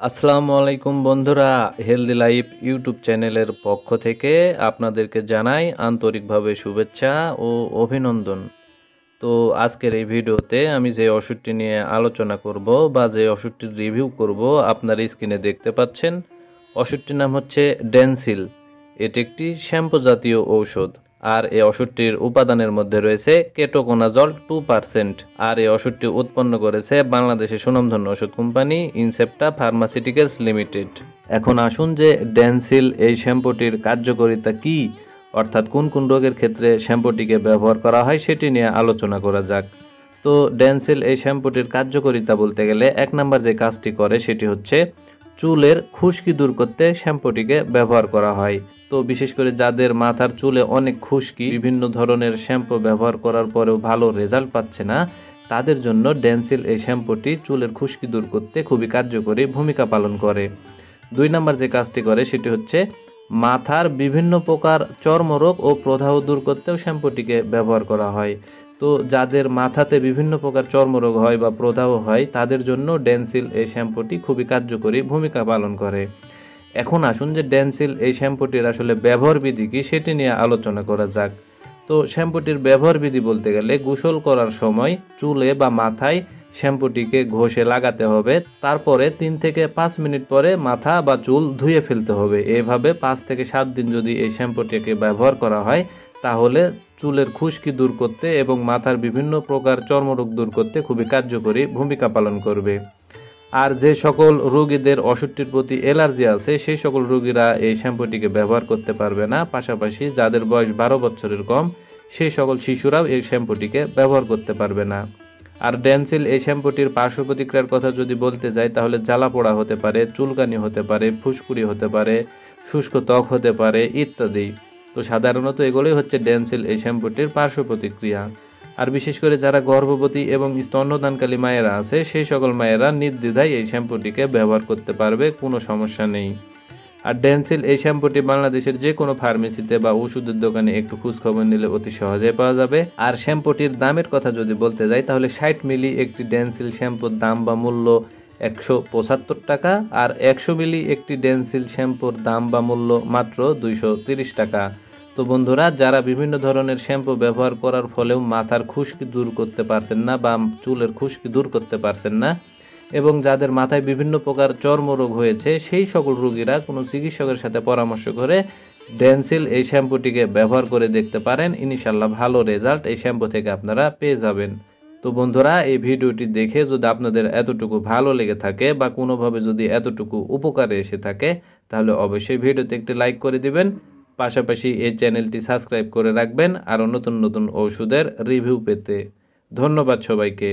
আসসালামু আলাইকুম বন্ধুরা, হেলদি লাইফ ইউটিউব চ্যানেলের পক্ষ থেকে আপনাদেরকে জানাই আন্তরিকভাবে শুভেচ্ছা ও অভিনন্দন। তো আজকের এই ভিডিওতে আমি যে ওষুধটি নিয়ে আলোচনা করব বা যে ওষুধটির রিভিউ করব আপনার স্ক্রিনে দেখতে পাচ্ছেন। ওষুধটির নাম হচ্ছে ডেনসিল। এটি একটি শ্যাম্পু জাতীয় ঔষধ। আর এই ওষুধটির উপাদানের মধ্যে রয়েছে কেটোকোনাজল 2%। আর এই ওষুধটি উৎপন্ন করেছে বাংলাদেশের সুনামধন্য ওষুধ কোম্পানি ইনসেপ্টা ফার্মাসিউটিক্যালস লিমিটেড। এখন আসুন যে ডেনসিল এই শ্যাম্পুটির কার্যকারিতা কী, অর্থাৎ কোন কোন রোগের ক্ষেত্রে শ্যাম্পুটিকে ব্যবহার করা হয় সেটি নিয়ে আলোচনা করা যাক। তো ডেনসিল এই শ্যাম্পুটির কার্যকারিতা বলতে গেলে এক নাম্বার যে কাজটি করে সেটি হচ্ছে চুলের খুশকি দূর করতে শ্যাম্পুটিকে ব্যবহার করা হয়। তো বিশেষ করে যাদের মাথার চুলে অনেক খুশকি, বিভিন্ন ধরনের শ্যাম্পু ব্যবহার করার পরেও ভালো রেজাল্ট পাচ্ছে না, তাদের জন্য ডেনসিল এই শ্যাম্পুটি চুলের খুশকি দূর করতে খুবই কার্যকরী ভূমিকা পালন করে। দুই নাম্বার যে কাজটি করে সেটি হচ্ছে মাথার বিভিন্ন প্রকার চর্মরোগ ও প্রদাহ দূর করতেও শ্যাম্পুটিকে ব্যবহার করা হয়। তো যাদের মাথাতে বিভিন্ন প্রকার চর্মরোগ হয় বা প্রদাহ হয় তাদের জন্য ডেনসিল এই শ্যাম্পুটি খুবই কার্যকরী ভূমিকা পালন করে। এখন আসুন যে ডেনসিল এই শ্যাম্পুটির আসলে ব্যবহার বিধি কী সেটি নিয়ে আলোচনা করা যাক। তো শ্যাম্পুটির ব্যবহার বিধি বলতে গেলে গোসল করার সময় চুলে বা মাথায় শ্যাম্পুটিকে ঘষে লাগাতে হবে, তারপরে 3 থেকে 5 মিনিট পরে মাথা বা চুল ধুয়ে ফেলতে হবে। এভাবে 5 থেকে 7 দিন যদি এই শ্যাম্পুটিকে ব্যবহার করা হয় তাহলে চুলের খুশকি দূর করতে এবং মাথার বিভিন্ন প্রকার চর্মরোগ দূর করতে খুবই কার্যকরী ভূমিকা পালন করবে। আর যে সকল রোগীদের ওষুধটির প্রতি অ্যালার্জি আছে সেই সকল রোগীরা এই শ্যাম্পুটিকে ব্যবহার করতে পারবে না। পাশাপাশি যাদের বয়স 12 বছরের কম সেই সকল শিশুরাও এই শ্যাম্পুটিকে ব্যবহার করতে পারবে না। আর ডেনসিল এই শ্যাম্পুটির পার্শ্ব প্রতিক্রিয়ার কথা যদি বলতে যাই তাহলে জ্বালা পোড়া হতে পারে, চুলকানি হতে পারে, ফুসকুড়ি হতে পারে, শুষ্ক ত্বক হতে পারে ইত্যাদি। তো সাধারণত এগুলোই হচ্ছে ডেনসিল এই শ্যাম্পুটির পার্শ্ব প্রতিক্রিয়া। আর বিশেষ করে যারা গর্ভবতী এবং স্তন্যদানকালী মায়েরা আছে সেই সকল মায়েরা নির্দ্বিধায় এই শ্যাম্পুটিকে ব্যবহার করতে পারবে, কোনো সমস্যা নেই। আর ডেনসিল এই শ্যাম্পুটি বাংলাদেশের যে কোনো ফার্মেসিতে বা ওষুধের দোকানে একটু খোঁজখবর নিলে অতি সহজে পাওয়া যাবে। আর শ্যাম্পুটির দামের কথা যদি বলতে যাই তাহলে 60 মিলি একটি ডেনসিল শ্যাম্পুর দাম বা মূল্য 175 টাকা, আর 100 মিলি একটি ডেনসিল শ্যাম্পুর দাম বা মূল্য মাত্র 230 টাকা। তো বন্ধুরা, যারা বিভিন্ন ধরনের শ্যাম্পু ব্যবহার করার ফলেও মাথার খুশকি দূর করতে পারছেন না বা চুলের খুশকি দূর করতে পারছেন না, এবং যাদের মাথায় বিভিন্ন প্রকার চর্মরোগ হয়েছে সেই সকল রোগীরা কোনো চিকিৎসকের সাথে পরামর্শ করে ডেনসিল এই শ্যাম্পুটিকে ব্যবহার করে দেখতে পারেন। ইনশাল্লাহ ভালো রেজাল্ট এই শ্যাম্পু থেকে আপনারা পেয়ে যাবেন। তো বন্ধুরা, এই ভিডিওটি দেখে যদি আপনাদের এতটুকু ভালো লেগে থাকে বা কোনোভাবে যদি এতটুকু উপকারে এসে থাকে তাহলে অবশ্যই ভিডিওতে একটি লাইক করে দিবেন। পাশাপাশি এই চ্যানেলটি সাবস্ক্রাইব করে রাখবেন আরও নতুন নতুন ওষুধের রিভিউ পেতে। ধন্যবাদ সবাইকে।